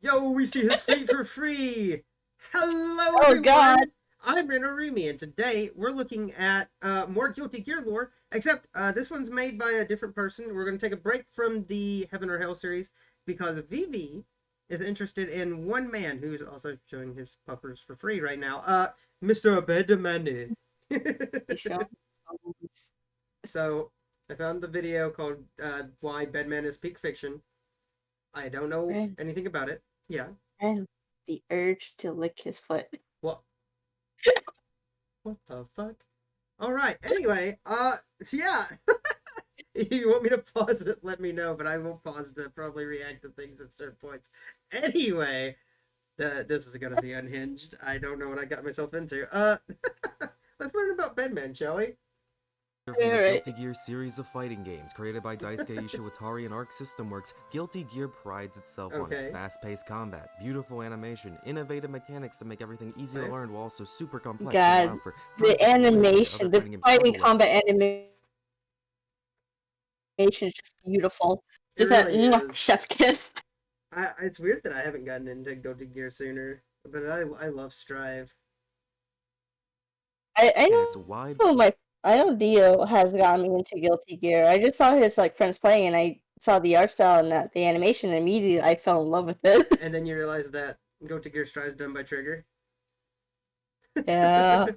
Yo, we see his feet for free! Hello, Oh God. everyone! I'm rinorumi, and today we're looking at more Guilty Gear lore, except this one's made by a different person. We're going to take a break from the Heaven or Hell series because Vivi is interested in one man who's also showing his puppers for free right now. Mr. Bedman. He's showing his So, I found the video called Why Bedman is Peak Fiction. I don't know and, anything about it. Yeah. and the urge to lick his foot. What? What the fuck? All right. Anyway, so yeah, if you want me to pause it, let me know. But I will pause to probably react to things at certain points. Anyway, this is gonna be unhinged. I don't know what I got myself into. Let's learn about Bedman, shall we? From the Alright. Guilty Gear series of fighting games created by Daisuke Ishiwatari and Arc System Works, Guilty Gear prides itself on its Okay. fast-paced combat, beautiful animation, innovative mechanics to make everything easy to learn while also super complex God, and allowed for the tons of variety that other animation, the fighting games fighting struggle with. combat animation is just beautiful. It Just that really is. chef kiss. It's weird that I haven't gotten into Guilty Gear sooner, but I love Strive. I And know it's a wide I know Dio has gotten me into Guilty Gear. I just saw his friends playing and I saw the art style and the animation and immediately I fell in love with it. And then you realize that Guilty Gear Strive is done by Trigger. Yeah.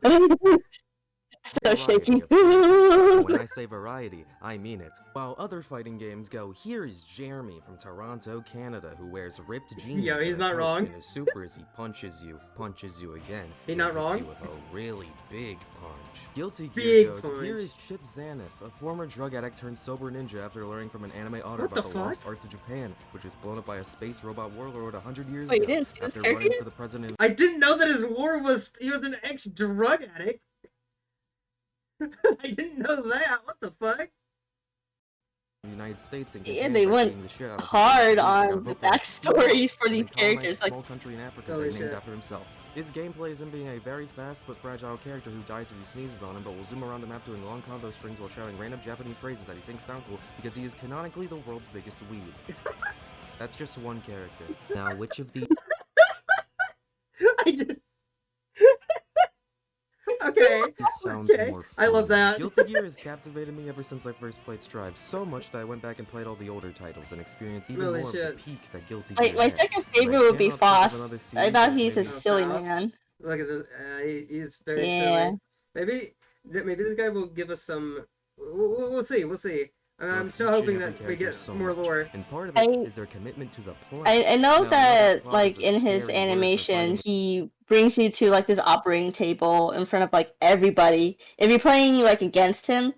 So variety shaky. of characters. And when I say variety, I mean it. While other fighting games go, here is Jeremy from Toronto, Canada, who wears ripped jeans Yo, he's and a not coat, wrong. and his super is he punches you again. He and not hits wrong? you with a really big punch. Guilty Gear Big goes, punch. here is Chip Zaniff, a former drug addict turned sober ninja after learning from an anime author What about the the lost fuck? arts of Japan, which was blown up by a space robot warlord 100 years Wait, you ago. didn't see this After character running yet? for the president I didn't know that his lore was he was an ex-drug addict. I didn't know that. What the fuck? the United States and Yeah, Japan they by went beating the shit out of hard people using a on the hook on backstories for and then these colonized characters. a Like, small country in Africa Holy they named shit. after himself. His gameplay is him being a very fast but fragile character who dies if he sneezes on him, but will zoom around the map doing long combo strings while shouting random Japanese phrases that he thinks sound cool because he is canonically the world's biggest weeb. That's just one character. Now, which of these I did. Okay. sounds Okay. more I fun? love that. Guilty Gear has captivated me ever since I first played Strive, so much that I went back and played all the older titles and experienced even Holy more shit. of the peak that Guilty Gear my has. second But I favorite would be cannot think of Foss. another I series thought that he's a made me silly Faust. man. Look at this. He's very Yeah. silly. Maybe this guy will give us some. We'll see. We'll see. I'm Love still each and hoping every that we character get so more much, lore. and part of I- it is their commitment to the plot. I know Now, I know that plot is a in his scary word for animation fighting he brings you to this operating table in front of everybody. If you're playing against him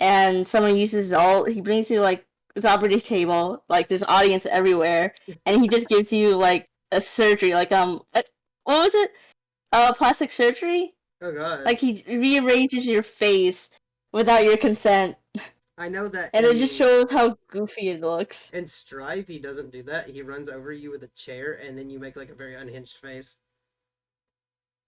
and someone uses all, he brings you this operating table, there's audience everywhere, and he just gives you a surgery, what was it? Plastic surgery? Oh god. He rearranges your face without your consent. I know that. And it just shows how goofy it looks. In Strive, he doesn't do that. He runs over you with a chair, and then you make a very unhinged face.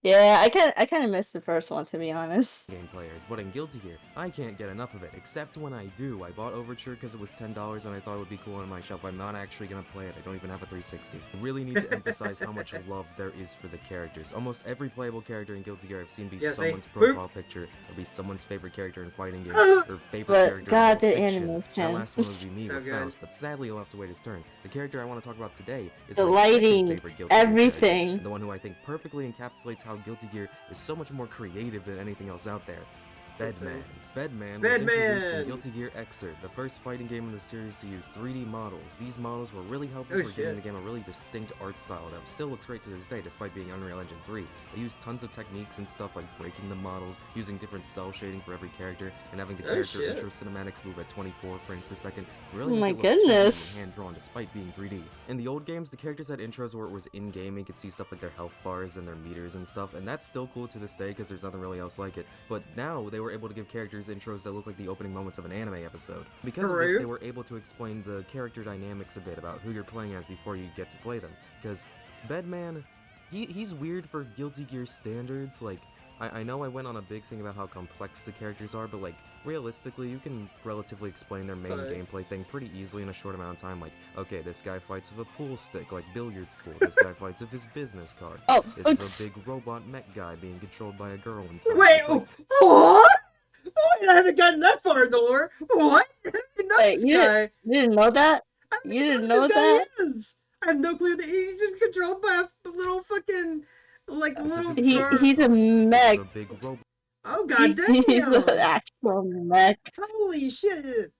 Yeah, I kind of missed the first one, to be honest. game players, but in Guilty Gear, I can't get enough of it, except when I do. I bought Overture because it was $10 and I thought it would be cool on my shelf. I'm not actually gonna play it. I don't even have a 360. I really need to emphasize how much love there is for the characters. Almost every playable character in Guilty Gear I've seen be Yeah, see? someone's Boop. profile picture, or be someone's favorite character in fighting games, or favorite But character God, in the fiction. animation. That last one would be me So with good. Faust, but sadly he'll have to wait his turn. The character I want to talk about today is The my second lighting, favorite Guilty Gear character, everything. the one who I think perfectly encapsulates how Guilty Gear is so much more creative than anything else out there. Let's see. Bedman. Bedman was introduced Bedman! in Guilty Gear Xrd, the first fighting game in the series to use 3D models. These models were really helpful Oh, for shit. giving the game a really distinct art style that still looks great to this day despite being Unreal Engine 3. They used tons of techniques and stuff like breaking the models, using different cell shading for every character, and having the Oh, character shit. intro cinematics move at 24 frames per second. Really Oh make my it look 2D and goodness. hand-drawn despite being 3D. In the old games, the characters had intros where it was in-game and you could see stuff like their health bars and their meters and stuff, and that's still cool to this day because there's nothing really else like it. But now they were able to give characters intros that look like the opening moments of an anime episode. Because of this, True. they were able to explain the character dynamics a bit about who you're playing as before you get to play them. Because Bedman, he's weird for Guilty Gear standards. I know I went on a big thing about how complex the characters are, but like, realistically, you can relatively explain their main Right. gameplay thing pretty easily in a short amount of time. Like, okay, this guy fights with a pool stick, like billiards pool. This guy fights with his business card. Oh, This is it's a big robot mech guy being controlled by a girl inside. Wait, It's like, what? Wait, I haven't gotten that far in the lore. What? I didn't know wait, this guy. you didn't know that? I don't You even didn't know know who this that? guy is. I have no clue that he's just controlled by a little fucking like it's little just car. He's a mech. a big robot Oh god He's an damn! actual mech. Holy shit!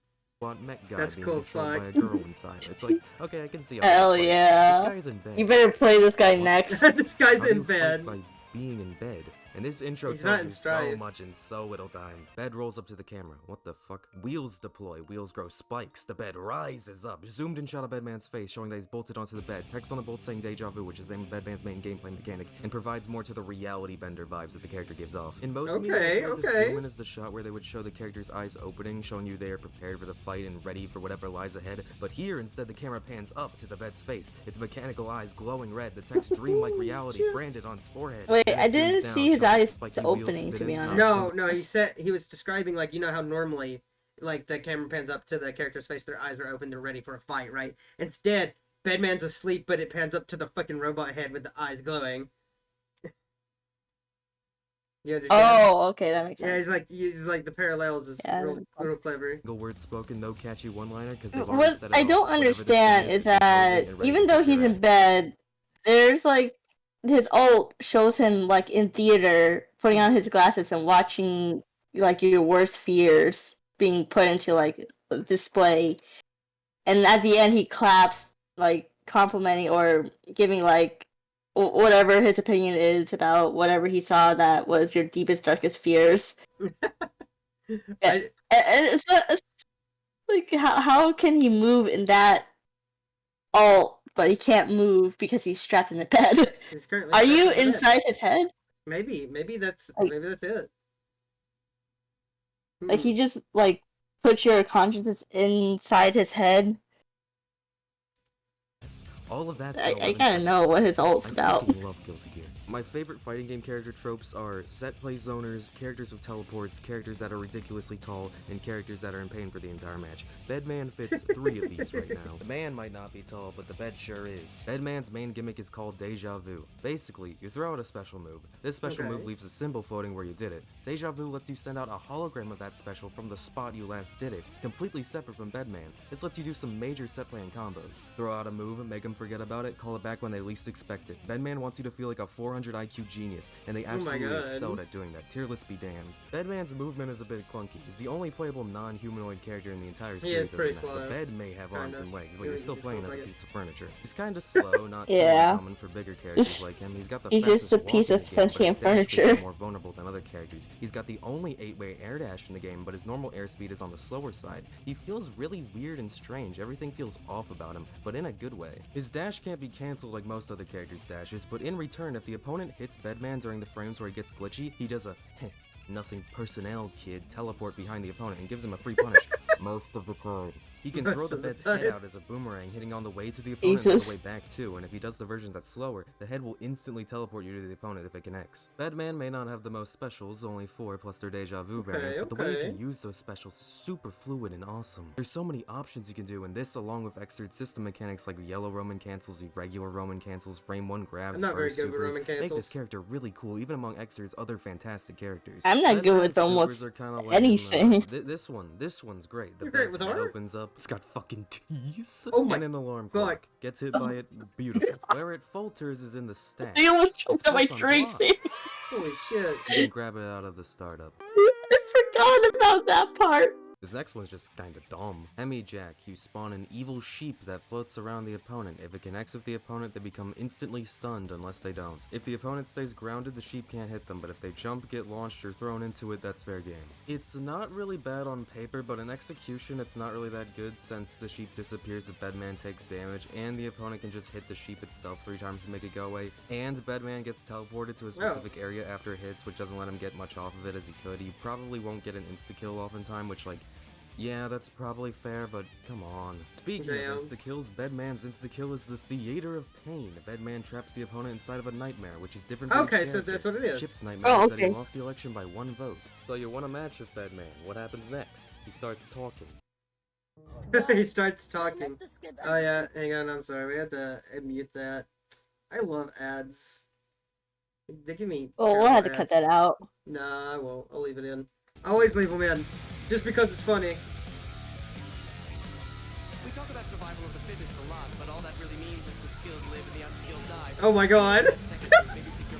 mech guy That's being cool as controlled fuck. by a girl inside. It's like, okay, I can see how Hell they fight. yeah. This guy is in bed. You better play this guy What? next. This guy's How do in you fight bed. by being in bed? And this intro He's not tells in you so Strive. much in so little time. Bed rolls up to the camera. What the fuck? Wheels deploy. Wheels grow spikes. The bed rises up. Zoomed in shot of Bedman's face, showing that he's bolted onto the bed. Text on the bolt saying deja vu, which is the name of Bedman's main gameplay mechanic, and provides more to the reality bender vibes that the character gives off. In most media, Okay, the okay. zoom in is the shot where they would show the character's eyes opening, showing you they are prepared for the fight and ready for whatever lies ahead. But here, instead, the camera pans up to the bed's face. Its mechanical eyes glowing red. The text dreamlike reality branded on his forehead. Wait, And I it zooms didn't down, see his showing eyes spiky opening, wheels to be spinning, honest. No, he said he was describing like you know how normally like the camera pans up to the character's face, their eyes are open, they're ready for a fight, right? Instead, Bedman's asleep, but it pans up to the fucking robot head with the eyes glowing. You understand? Oh, okay, that makes Yeah, sense. he's like the parallels is Yeah, real clever. Single word spoken, no catchy one-liner, because they've already What said it I all. don't Whatever this thing understand is it's imposing that and ready even to though kick your he's in ass. bed, there's like his ult shows him like in theater putting on his glasses and watching like your worst fears being put into like a display, and at the end he claps like complimenting or giving like whatever his opinion is about whatever he saw that was your deepest darkest fears. I, And it's like how can he move in that alt, but he can't move because he's strapped in the bed? he's currently Are strapped you to the bed. inside his head? Maybe that's Like- maybe that's it. Like he just like put your consciousness inside his head? All of that's I 11 gotta know seconds. what his ult's I about. fucking love Guilty Gear. My favorite fighting game character tropes are set play zoners, characters with teleports, characters that are ridiculously tall, and characters that are in pain for the entire match. Bedman fits 3 of these right now. The man might not be tall, but the bed sure is. Bedman's main gimmick is called deja vu. Basically, you throw out a special move. This special Okay. move leaves a symbol floating where you did it. Deja vu lets you send out a hologram of that special from the spot you last did it, completely separate from Bedman. This lets you do some major set playing combos. Throw out a move and make them forget about it, call it back when they least expect it. Bedman wants you to feel like a 400 IQ genius, and they absolutely God. excelled at doing that. Tier list be damned. Bedman's movement is a bit clunky. He's the only playable non-humanoid character in the entire He series. is pretty as a mech. slow. The bed may have arms Kinda. and legs, but He you're still just playing looks as a like it. piece of furniture. He's kinda slow, not Yeah. too common for bigger characters like him. He's got the He's fastest just a walk piece in of the game, but his sentient dash makes him furniture. more vulnerable than other characters. He's got the only 8-way air dash in the game, but his normal airspeed is on the slower side. He feels really weird and strange. Everything feels off about him, but in a good way. His dash can't be cancelled like most other characters' dashes, but in return, if the opponent hits Bedman during the frames where he gets glitchy, he does a heh, nothing personnel kid teleport behind the opponent and gives him a free punish most of the time. He can throw Most the of the bed's head time. out as a boomerang, hitting on the way to the opponent and on Jesus. the way back too, and if he does the version that's slower, the head will instantly teleport you to the opponent if it connects. Bedman may not have the most specials, only 4 plus their deja vu variants, but the way you okay. can use those specials is super fluid and awesome. There's so many options you can do, and this along with extra system mechanics like yellow Roman cancels, regular Roman cancels, frame 1 grabs, I'm not very burst good with supers, Roman make this cancels. character really cool, even among Xr's other fantastic characters. I'm not good with Bedman's almost supers are kinda lame, anything. This one's great. The You're great bed's with head art? opens up. It's got fucking teeth. Oh my and an alarm fuck. clock. Gets hit by it. Beautiful. Where it falters is in the stats. I almost It's choked on my plus drink. block. See? Holy shit. You can grab it out of the startup. I forgot about that part. This next one's just kinda dumb. Hemi Jack, you spawn an evil sheep that floats around the opponent. If it connects with the opponent, they become instantly stunned unless they don't. If the opponent stays grounded, the sheep can't hit them, but if they jump, get launched, or thrown into it, that's fair game. It's not really bad on paper, but in execution, it's not really that good since the sheep disappears if Bedman takes damage, and the opponent can just hit the sheep itself 3 times to make it go away, and Bedman gets teleported to a specific area after it hits, which doesn't let him get much off of it as he could. You probably won't get an insta-kill off in time, which, like, Yeah, that's probably fair, but come on. Speaking Damn. of insta-kills, Bedman's insta-kill is the theater of pain. Bedman traps the opponent inside of a nightmare, which is different for Okay, each so character. that's what it is. Chip's nightmare Oh, is that he okay. lost the election by 1 vote. So you won a match with Bedman. What happens next? He starts talking. He starts talking. Oh yeah, hang on, I'm sorry. We had to mute that. I love ads. They give me. Well, we'll terrible have to cut ads. that out. Nah, I won't. I'll leave it in. I always leave them in, just because it's funny. We talk about survival of the fittest a lot, but all that really means is the skilled live and the unskilled die. Oh my god.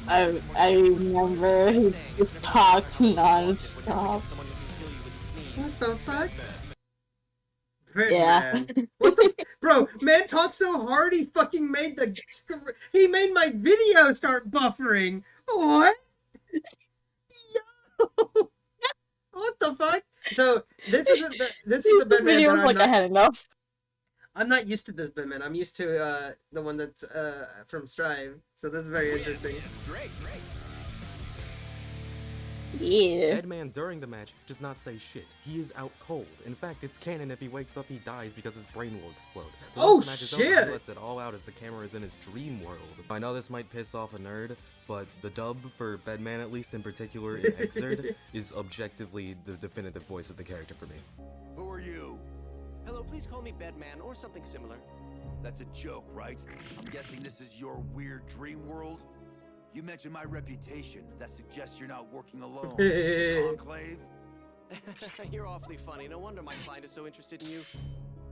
I remember he just talks non-stop. What the fuck? Yeah. Man. What the bro? Man talked so hard he fucking made my video start buffering. What? Yo. What the fuck? So this is the Bedman video that was like I had enough. I'm not used to this Bedman. I'm used to the one that's from Strive. So this is very interesting. Yeah. Bedman during the match does not say shit. He is out cold. In fact, it's canon if he wakes up, he dies because his brain will explode. But Oh, once the match is over, shit! he lets it all out as the camera is in his dream world. I know this might piss off a nerd, but the dub for Bedman, at least in particular in Exerd, is objectively the definitive voice of the character for me. Who are you? Hello, please call me Bedman or something similar. That's a joke, right? I'm guessing this is your weird dream world? You mentioned my reputation. That suggests you're not working alone. Conclave? You're awfully funny. No wonder my client is so interested in you.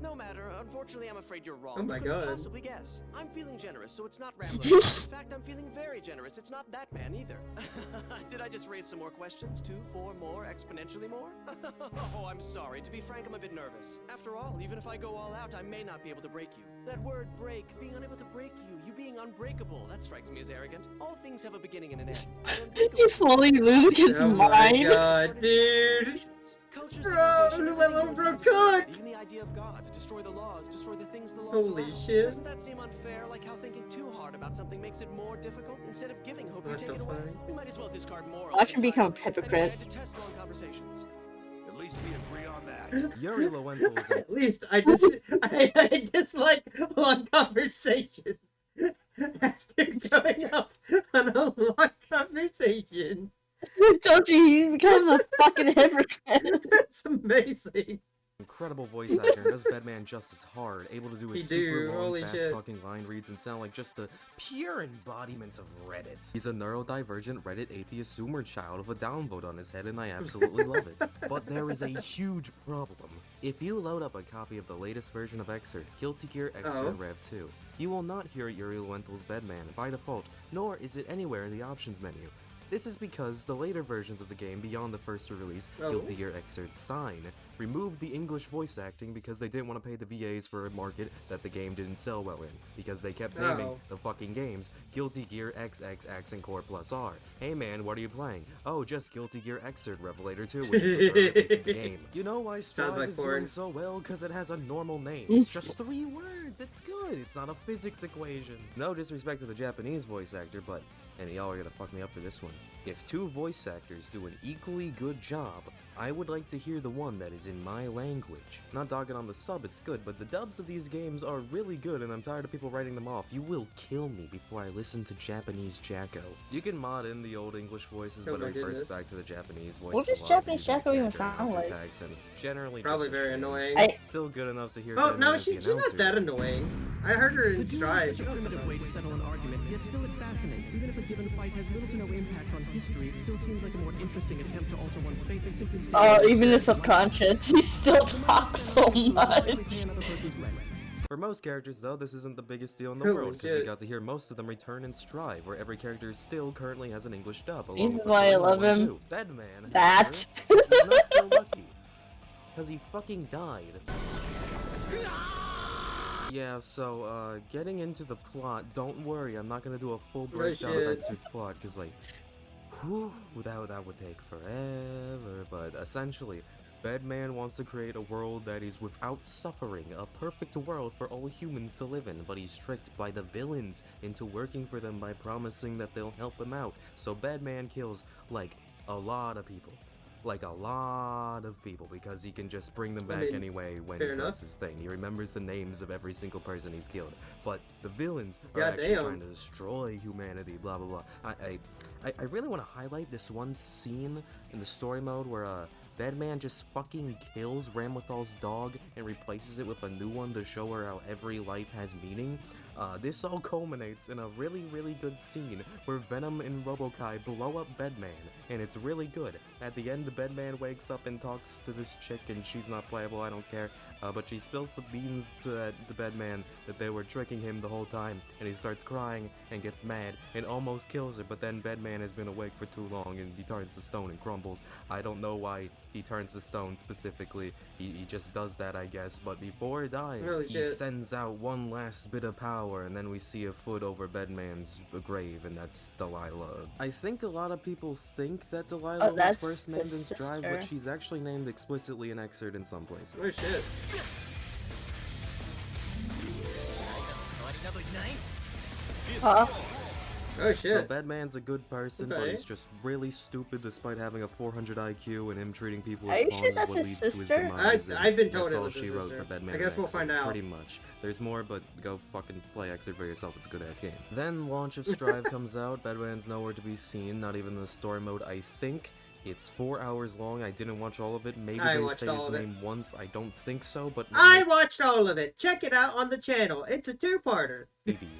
No matter. Unfortunately, I'm afraid you're wrong. Oh my You couldn't God. possibly guess. I'm feeling generous, so it's not rambling. In fact, I'm feeling very generous. It's not that man either. Did I just raise some more questions? 2, 4 more, exponentially more? Oh, I'm sorry. To be frank, I'm a bit nervous. After all, even if I go all out, I may not be able to break you. That word break, being unable to break you being unbreakable, that strikes me as arrogant. All things have a beginning and an end. I'm unbreakable. He's slowly losing his Oh my mind. god, dude. Culture, Bro, civilization, let everything him we're trying to cook. spread, even the idea of God, to destroy the laws, destroy the things the laws Holy allow. shit. Doesn't that seem unfair? Like how thinking too hard about something makes it more difficult instead of giving hope you What take the it away? fuck? We might as well discard morals. Watch him become entirely. hypocrite. Anyway, I detest long conversations. At least we agree on that. Yuri Lowenthal is a At least I dislike long conversations. After going up on a long conversation. I told you he becomes a fucking hypocrite. That's amazing. incredible voice actor and does Bedman justice hard, able to do a He super do, long, holy shit. fast-talking line reads and sound like just the pure embodiment of Reddit. He's a neurodivergent Reddit atheist zoomer child with a downvote on his head, and I absolutely love it. But there is a huge problem. If you load up a copy of the latest version of Exerd, Guilty Gear Exerd Rev 2, you will not hear Yuri Lowenthal's Bedman by default, nor is it anywhere in the options menu. This is because the later versions of the game beyond the first release, Guilty Gear Exerd Sign, removed the English voice acting because they didn't want to pay the VAs for a market that the game didn't sell well in, because they kept naming the fucking games Guilty Gear XX and Core Plus R. Hey man, what are you playing? Oh, just Guilty Gear Exerd Revelator 2, which is the third release of the game. You know why Strive like is porn. doing so well? Because it has a normal name. It's just 3 words. It's good. It's not a physics equation. No disrespect to the Japanese voice actor, but, and y'all are gonna fuck me up for this one, if 2 voice actors do an equally good job, I would like to hear the one that is in my language. Not dogging on the sub, it's good, but the dubs of these games are really good and I'm tired of people writing them off. You will kill me before I listen to Japanese Jacko. You can mod in the old English voices, Oh but my it reverts goodness. back to the Japanese voices. What does a lot Japanese using the Jacko even character sound announcer like? tags, and it's generally Probably just a very shame. annoying. Still good enough to hear Oh, Bedman no, as the she's not announcer. that annoying. I heard her in The duel is Strive. such a primitive way to settle an argument, yet still it fascinates. Even if a given fight has little to no impact on history, it still seems like a more interesting attempt to alter one's fate than simply stating Oh, even the subconscious, he still talks so much. pay another person's rent. For most characters, though, this isn't the biggest deal in the Holy world, because we shit. got to hear most of them return in Strive, where every character still currently has an English dub. This along is with why I the love one him. too. Bedman, That. however, is not so lucky, because he fucking died. Yeah, so, getting into the plot, don't worry, I'm not gonna do a full breakdown of shit. Exerd's plot, because, like, whew, that would take forever, but essentially, Bedman wants to create a world that is without suffering, a perfect world for all humans to live in, but he's tricked by the villains into working for them by promising that they'll help him out, so Bedman kills, like, a lot of people. like a lot of people, because he can just bring them I back mean, anyway when he fair does enough. his thing. He remembers the names of every single person he's killed. But the villains are God actually damn. trying to destroy humanity, blah blah blah. I really want to highlight this one scene in the story mode where Bedman just fucking kills Ramlethal's dog and replaces it with a new one to show her how every life has meaning. This all culminates in a really, really good scene where Venom and Robokai blow up Bedman, and it's really good. At the end, the Bedman wakes up and talks to this chick, and she's not playable, I don't care, but she spills the beans to Bedman that they were tricking him the whole time, and he starts crying and gets mad and almost kills her, but then Bedman has been awake for too long and he turns to stone and crumbles. I don't know why he turns to stone specifically, he just does that, I guess, but before dying, Holy he shit. sends out one last bit of power, and then we see a foot over Bedman's grave, and that's Delilah. I think a lot of people think that Delilah was that's first the named in Strive, but sister. she's actually named explicitly in Excerpt in some places. Oh shit. Huh? Oh So shit. Bedman's a good person, but Okay. he's just really stupid despite having a 400 IQ, and him treating people Are as you pawns sure is that's what his leads to his sister? demise. and I've been told that's it all was she his wrote sister. for Bedman. I guess and we'll Excerpt, find out. Pretty much. There's more, but go fucking play Excerpt for yourself. It's a good ass game. Then Launch of Strive comes out. Bedman's nowhere to be seen, not even in the story mode. I think it's 4 hours long. I didn't watch all of it. Maybe I they watched say all his of it. name once. I don't think so, but I watched all of it. Check it out on the channel. It's a two-parter. maybe.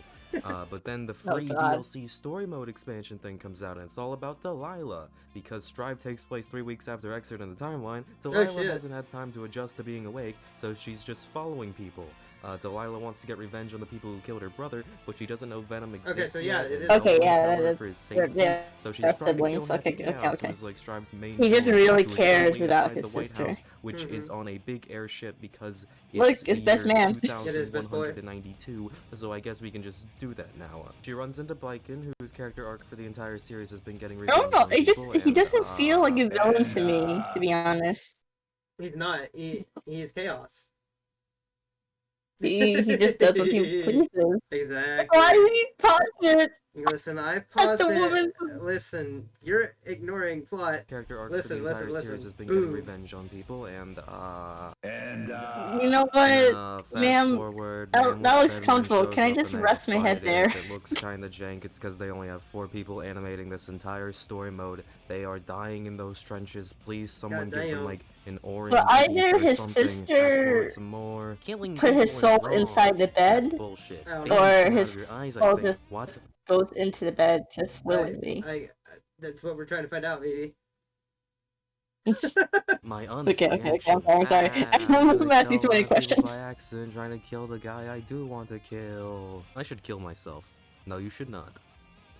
But then the free God. DLC story mode expansion thing comes out, and it's all about Delilah. Because Strive takes place 3 weeks after Excerpt in the timeline, Delilah shit. hasn't had time to adjust to being awake, so she's just following people. Delilah wants to get revenge on the people who killed her brother, but she doesn't know Venom exists Okay, so yeah, yet, it and is- no Okay, one will yeah, tell that her is- for his they're- safety, they're- so she's they're trying to kill siblings, Happy okay, Chaos, okay. who's like Strive's main He just villain, really who is cares currently about inside his the White sister. House, which Mm-hmm. is on a big airship because Look, it's it's the Best year Man. It is Best Boy. 2192, so I guess we can just do that now. She runs into Biken, whose character arc for the entire series has been getting I don't know. revenge on It just people, he and, doesn't feel like a villain to me, to be honest. He's not. He's chaos. He just does what he pleases. Exactly. Why did he pause it? Listen, I At paused the it. woman's- Listen, you're ignoring plot. character arc Listen, for the entire listen, series listen. has been getting Boo. revenge on people, and You know then, what, fast ma'am? forward, That Mammoth looks Bedman comfortable. shows Can I up just and they rest my head fight it. there? It looks kinda jank. It's because they only have 4 people animating this entire story mode. They are dying in those trenches. Please, someone give them Goddamn. like an orange But either beat or his something. Fast sister forward some more. Killing put his people is soul wrong. inside the That's bed, bullshit. I don't Babies know. or come out of his your eyes, I soul think. just What? goes into the bed just willingly. That's what we're trying to find out, baby. My honest Okay, reaction. I'm sorry. I'm I'm gonna asking kill too a many lot of people questions. by accident, trying to kill the guy I do want to kill. I should kill myself. No, you should not.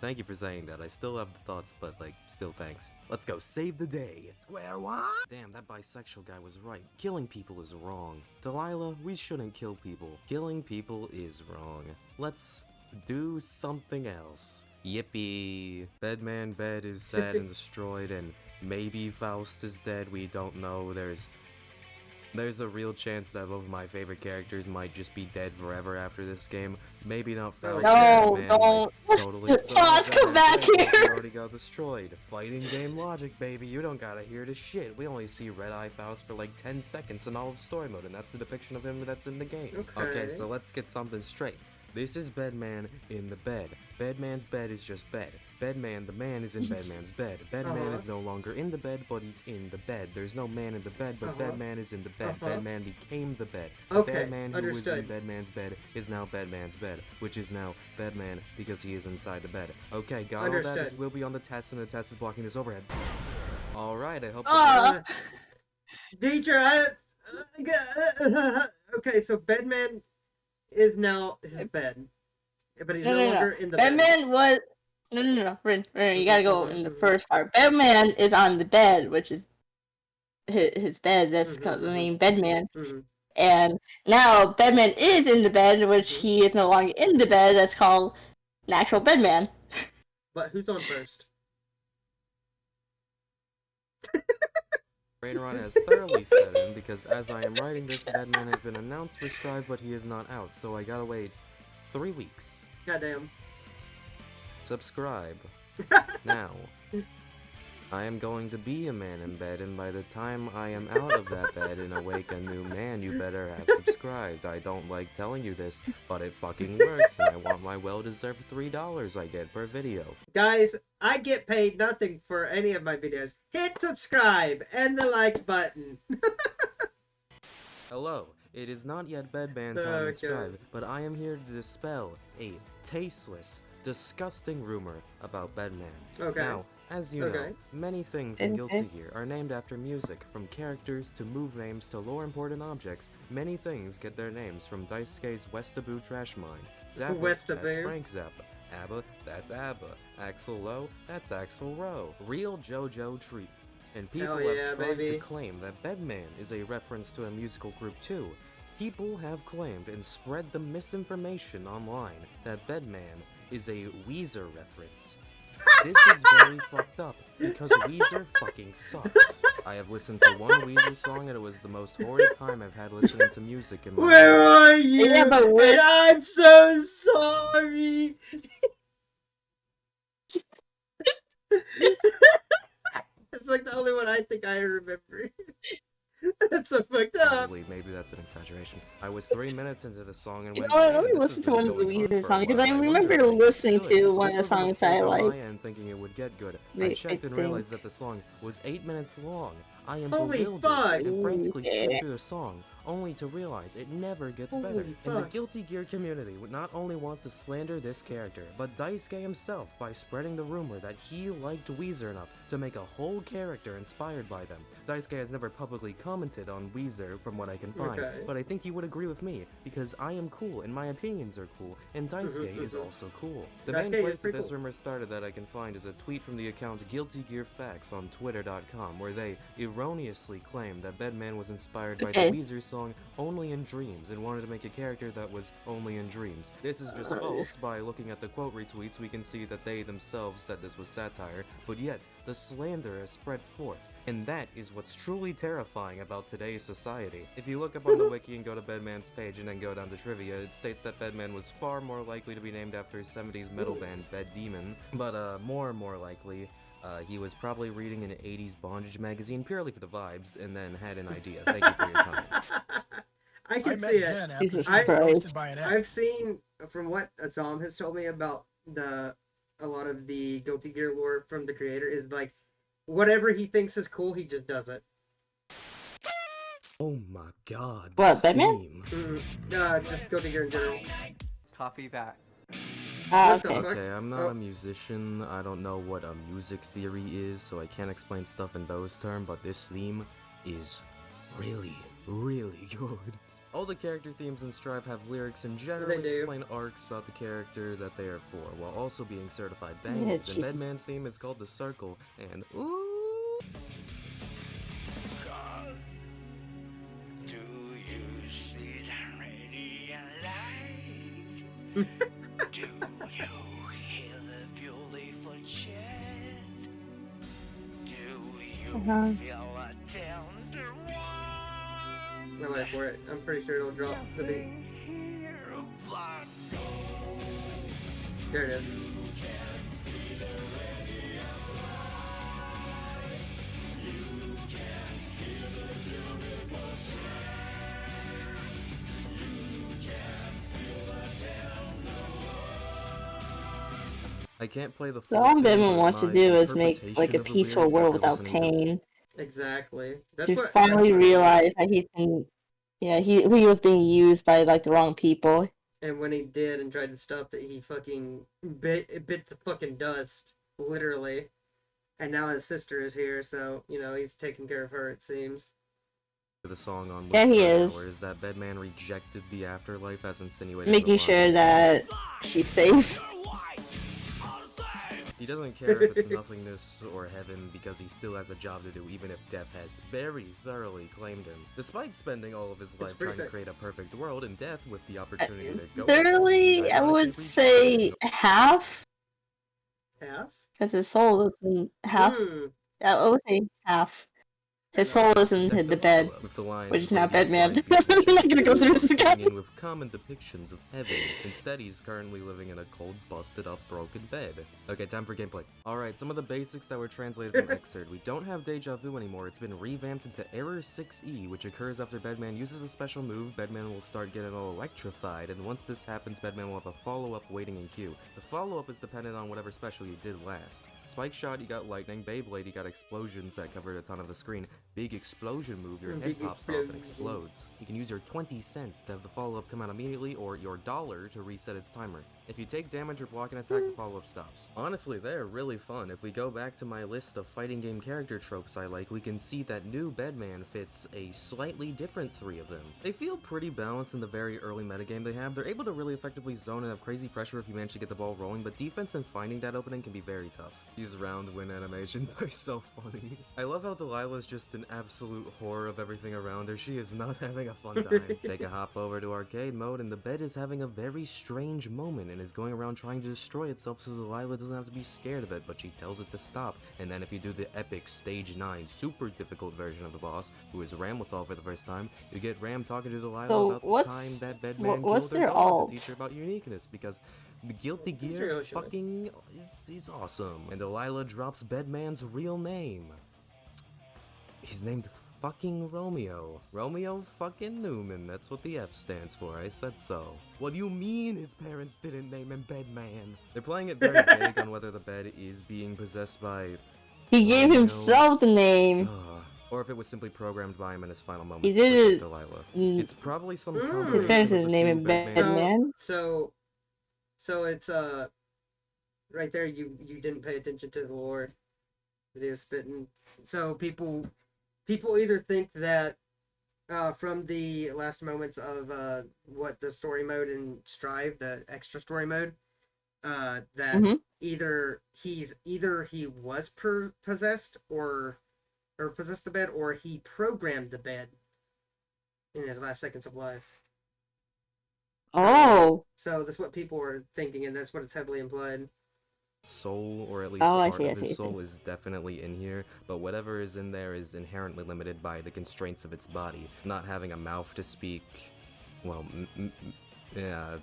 Thank you for saying that. I still have the thoughts, but like, still thanks. Let's go save the day. Square one? Damn, that bisexual guy was right. Killing people is wrong. Delilah, we shouldn't kill people. Killing people is wrong. Let's do something else. Yippee. Bedman bed is sad and destroyed, and maybe Faust is dead. We don't know. There's a real chance that both of my favorite characters might just be dead forever after this game. Maybe not Faust. No, Bedman, don't. Like, totally. Faust, come back Bedman here. already got destroyed. Fighting game logic, baby. You don't gotta hear the shit. We only see Red Eye Faust for like 10 seconds in all of story mode, and that's the depiction of him that's in the game. Okay, so let's get something straight. This is Bedman in the bed. Bedman's bed is just bed. Bedman, the man, is in Bedman's bed. Bedman is no longer in the bed, but he's in the bed. There's no man in the bed, but Bedman is in the bed. Bedman became the bed. The Okay, Bedman who was in understood. Bedman's bed is now Bedman's bed, which is now Bedman because he is inside the bed. Okay, got all that. This Understood. will be on the test, and the test is blocking this overhead. Alright, I hope Ah. Teacher, okay, so Bedman is now his bed. But he's no longer in the bed. Bedman was no. Rin, you gotta go in the first part. Bedman is on the bed, which is his bed. That's called the name Bedman. Mhm. And now Bedman is in the bed, which Mhm. he is no longer in the bed. That's called natural Bedman. But who's on first? Raineron has thoroughly set in because as I am writing this, Bedman has been announced for Strive, but he is not out, so I gotta wait 3 weeks. Goddamn. Subscribe now. I am going to be a man in bed, and by the time I am out of that bed and awake a new man, you better have subscribed. I don't like telling you this, but it fucking works, and I want my well-deserved $3 I get per video. Guys, I get paid nothing for any of my videos. Hit subscribe and the like button. Hello, it is not yet Bedman time Okay. in Strive, but I am here to dispel a tasteless, disgusting rumor about Bedman. Okay. Now, as you Okay. know, many things in Okay. Guilty Gear are named after music, from characters to move names to lore-important objects. Many things get their names from Daisuke's Westaboo Trash Mine. Zappa, Westaboo. that's Frank Zappa. ABBA, that's ABBA. Axl Low, that's Axl Row. Real JoJo treat. And people Hell yeah, have tried baby. to claim that Bedman is a reference to a musical group too. People have claimed and spread the misinformation online that Bedman is a Weezer reference. This is very fucked up, because Weezer fucking sucks. I have listened to one Weezer song and it was the most horrid time I've had listening to music in my Where life. are you? Yeah, but where- And I'm so sorry. It's like the only one I think I remember. That's so fucked up. Probably, maybe that's an exaggeration. I was 3 minutes into the song and You went, know what, let "Man, me this listen has to been one of the going on Weezer for a songs, because while. I wonder remember if it listening gets to good." one of the This was a songs I mistake on like. my end, thinking it would get good. I Wait, checked I and realized think- that the song was 8 minutes long. I am Holy bewildered fuck! and frantically skipped Yeah. through the song, only to realize it never gets Holy better. And the fuck. Guilty Gear community not only wants to slander this character, but Daisuke himself by spreading the rumor that he liked Weezer enough to make a whole character inspired by them. Daisuke has never publicly commented on Weezer from what I can find, Okay. but I think he would agree with me, because I am cool and my opinions are cool, and Daisuke is also cool. The main Daisuke is place that pretty this cool. rumor started that I can find is a tweet from the account Guilty Gear Facts on Twitter.com, where they erroneously claimed that Bedman was inspired by Okay. the Weezer song Only in Dreams and wanted to make a character that was only in dreams. This is just false. By looking at the quote retweets, we can see that they themselves said this was satire, but yet the slander has spread forth. And that is what's truly terrifying about today's society. If you look up on the wiki and go to Bedman's page and then go down to trivia, it states that Bedman was far more likely to be named after 70s metal band Bed Demon, but more likely, he was probably reading an 80s bondage magazine purely for the vibes and then had an idea. Thank you for your time. I I can met see it. Jen after Jesus she was Christ. ghosted by an ex. I've seen from what Azam has told me about a lot of the Guilty Gear lore from the creator is like whatever he thinks is cool, he just does it. Oh my god. What, the Bedman? steam. Just Guilty Gear in general. Copy that. What the Okay. fuck? Okay, I'm not Oh. a musician. I don't know what a music theory is, so I can't explain stuff in those terms, but this theme is really, really good. All the character themes in Strive have lyrics and generally do. explain arcs about the character that they are for, while also being certified Yeah, bangers. And Jesus. Bedman's theme is called The Circle, and ooh. Do you see the radiant light? Do you hear the beautiful chant? Do you Uh-huh. feel a tender warmth? No wait for it. I'm pretty sure it'll drop the beat. There it is. I can't play the So full all thing, Bedman but wants to my do is make interpretation like a of the peaceful lyrics world after without listening to pain. Exactly. That's To what finally that's what- realize that he's been, yeah, he was being used by like the wrong people. And when he did and tried to stop it, he fucking bit the fucking dust, literally. And now his sister is here, so you know he's taking care of her. It seems. the song on Yeah, he Whisper, is. where is that Bedman rejected the afterlife as insinuated. Making in the sure line. that she's safe. He doesn't care if it's nothingness or heaven because he still has a job to do, even if death has very thoroughly claimed him. Despite spending all of his life pretty trying to sick. create a perfect world, and death with the opportunity to go. Thoroughly, I would say half, Half. because his soul is in half. Hmm. I would say half. His soul is in Protect the bed, Delilah, with the lines which is now radiant Bedman. blind I'm visions not gonna go through this of again. union with common depictions of heaven. Instead, he's currently living in a cold, busted up, broken bed. Okay, time for gameplay. Alright, some of the basics that were translated from Excerpt. We don't have Deja Vu anymore. It's been revamped into Error 6E, which occurs after Bedman uses a special move. Bedman will start getting all electrified, and once this happens, Bedman will have a follow-up waiting in queue. The follow-up is dependent on whatever special you did last. Spike Shot, you got lightning. Beyblade, you got explosions that covered a ton of the screen. Big explosion move, your head Big pops off and explosion. explodes. You can use your 20 cents to have the follow-up come out immediately, or your dollar to reset its timer. If you take damage or block an attack, the follow-up stops. Honestly, they're really fun. If we go back to my list of fighting game character tropes I like, we can see that new Bedman fits a slightly different 3 of them. They feel pretty balanced in the very early metagame they have. They're able to really effectively zone and have crazy pressure if you manage to get the ball rolling, but defense and finding that opening can be very tough. These round win animations are so funny. I love how Delilah's just an absolute horror of everything around her. She is not having a fun time. Take a hop over to arcade mode, and the bed is having a very strange moment and is going around trying to destroy itself, so Delilah doesn't have to be scared of it, but she tells it to stop. And then if you do the epic stage 9 super difficult version of the boss, who is Ramlethal for the first time, you get Ram talking to Delilah So about the what's- time that Bedman what's killed her their dog alt? to teach her about uniqueness, because the Guilty What's Gear your Yoshi fucking is awesome. And Delilah drops Bedman's real name. He's named fucking Romeo. Romeo fucking Newman. That's what the F stands for. I said so. What do you mean his parents didn't name him Bedman? They're playing it very vague on whether the bed is being possessed by... He gave Romeo. himself the name. Or if it was simply programmed by him in his final moments He to protect did it. Delilah. It's probably some His combination parents of didn't the name two him Bedman. Bedman. So it's right there. You didn't pay attention to the lore that he was spitting. So people either think that from the last moments of what the story mode in Strive, the extra story mode, that Mhm. either he was possessed or possessed the bed, or he programmed the bed in his last seconds of life. Oh. So that's what people are thinking, and that's what it's heavily implied. Soul, or at least Oh, I part see, I of see, I his see. soul is definitely in here, but whatever is in there is inherently limited by the constraints of its body. Not having a mouth to speak, well, yeah,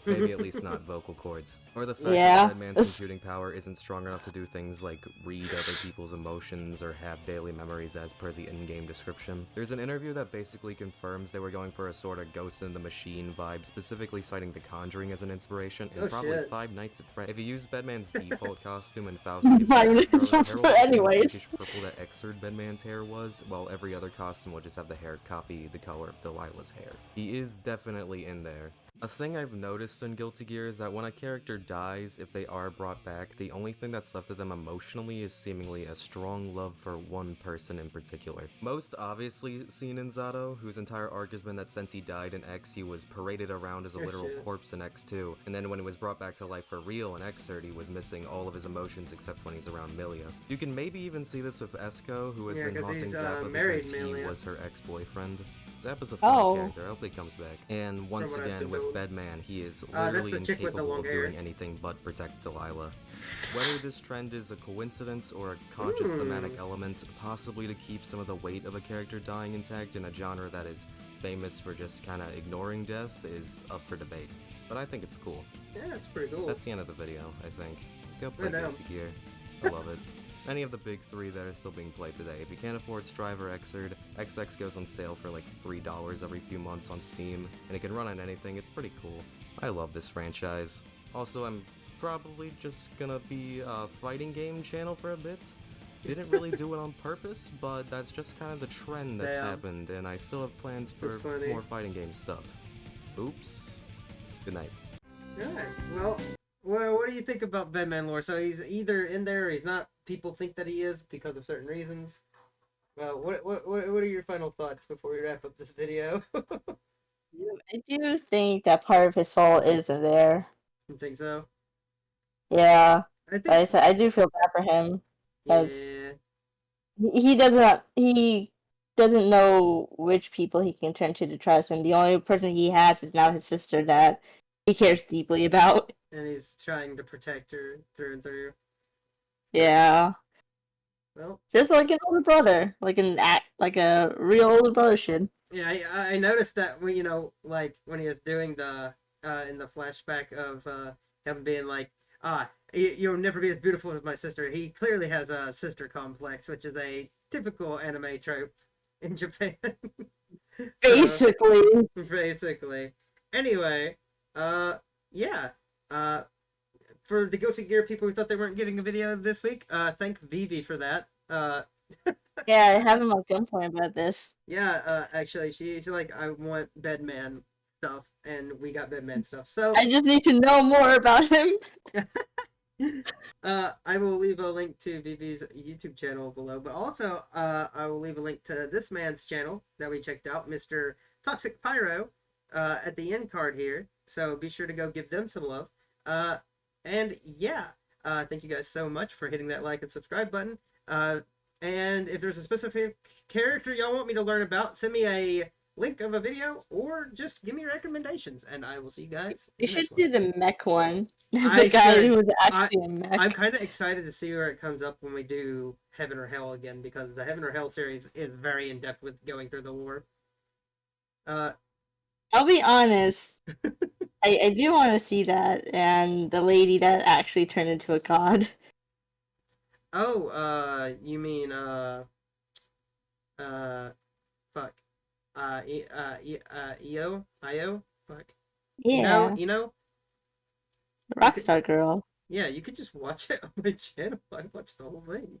maybe at least not vocal cords. Or the fact Yeah, that Bedman's it's- computing power isn't strong enough to do things like read other people's emotions or have daily memories as per the in-game description. There's an interview that basically confirms they were going for a sort of Ghost in the Machine vibe, specifically citing The Conjuring as an inspiration, and Oh, probably shit. Five Nights at Freddy's. If you use Bedman's default costume and Faust gives Five you an Nights afro, at the hair will be the same Anyways. pinkish purple that Exerd Bedman's hair was, while every other costume will just have the hair copy the color of Delilah's hair. He is definitely in there. A thing I've noticed in Guilty Gear is that when a character dies, if they are brought back, the only thing that's left of them emotionally is seemingly a strong love for one person in particular. Most obviously seen in Zato, whose entire arc has been that since he died in X, he was paraded around as a Oh, literal shit. corpse in X2, and then when he was brought back to life for real in Xrd, he was missing all of his emotions except when he's around Milia. You can maybe even see this with Esco, who has Yeah, been 'cause haunting he's, Zappa married because he Milia. was her ex-boyfriend. Zappa's a funny Oh. character, I hope he comes back. And once what I've again, been with told. Bedman, he is That's literally the chick with the incapable long of hair. doing anything but protect Delilah. Whether this trend is a coincidence or a conscious thematic element, possibly to keep some of the weight of a character dying intact in a genre that is famous for just kinda ignoring death, is up for debate. But I think it's cool. Yeah, it's pretty cool. That's the end of the video, I think. Go play I know. Guilty Gear. I love it. Any of the big 3 that are still being played today. If you can't afford Strive or Xrd, XX goes on sale for like $3 every few months on Steam, and it can run on anything. It's pretty cool. I love this franchise. Also, I'm probably just gonna be a fighting game channel for a bit. Didn't really do it on purpose, but that's just kind of the trend that's Yeah. happened, and I still have plans for That's funny. more fighting game stuff. Oops. Good night. Alright, well, what do you think about Bedman lore? So he's either in there or he's not. People think that he is because of certain reasons. Well, what are your final thoughts before we wrap up this video? I do think that part of his soul is in there. You think so? Yeah. I think so. I do feel bad for him. 'Cause Yeah. he doesn't know which people he can turn to trust, and the only person he has is now his sister that he cares deeply about. And he's trying to protect her through and through. Yeah. Well, Just like an older brother, like a real older brother should. yeah, I noticed that when like when he was doing the in the flashback of him being like, you'll never be as beautiful as my sister. He clearly has a sister complex, which is a typical anime trope in Japan. So Basically. basically, anyway, yeah, uh, for the Guilty Gear people who thought they weren't getting a video this week, thank Vivi for that. Yeah, I have him at gunpoint about this. Yeah, actually, she's like, I want Bedman stuff, and we got Bedman stuff. So, I just need to know more about him. I will leave a link to Vivi's YouTube channel below, but also, I will leave a link to this man's channel that we checked out, Mr. Toxic Pyro, at the end card here. So be sure to go give them some love. And yeah, thank you guys so much for hitting that like and subscribe button. And if there's a specific character y'all want me to learn about, send me a link of a video or just give me recommendations, and I will see you guys. You should do the mech one. I The guy should. who was actually a mech. I'm kind of excited to see where it comes up when we do Heaven or Hell again, because the Heaven or Hell series is very in depth with going through the lore. I'll be honest. I do want to see that, and the lady that actually turned into a god. Oh, you mean fuck, Io, fuck. Yeah, You know, Rockstar Girl. yeah, you could just watch it on my channel. I watched the whole thing.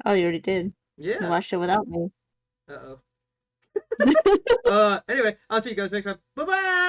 Oh, you already did. You Yeah. watched it without me. Uh-oh. Anyway, I'll see you guys next time. Bye-bye!